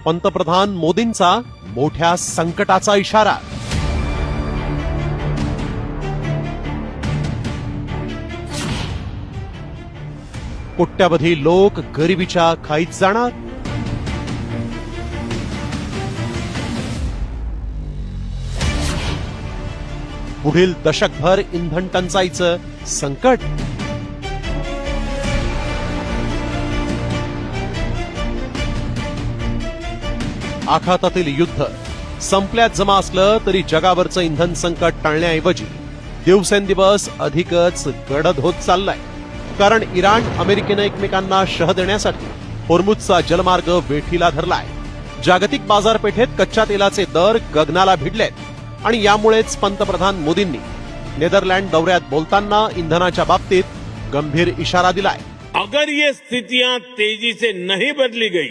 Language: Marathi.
पंतप्रधान मोदींचा मोठ्या संकटाचा इशारा। कोट्यावधी लोक गरिबीच्या खाईत जाणार। पुढील दशकभर इंधन टंचाईचं संकट। आखातातील युद्ध संपल्यात जमा असलं तरी जगावरचं इंधन संकट टाळण्याऐवजी दिवसेंदिवस अधिकच गडद होत चाललाय। कारण इराण अमेरिकेनं एकमेकांना शह देण्यासाठी होर्मुझचा जलमार्ग वेठीला धरलाय। जागतिक बाजारपेठेत कच्च्या तेलाचे दर गगनाला भिडलेत आणि यामुळेच पंतप्रधान मोदींनी नेदरलँड दौऱ्यात बोलताना इंधनाच्या बाबतीत गंभीर इशारा दिलाय। अगर ये स्थितियां तेजी से नहीं बदली गई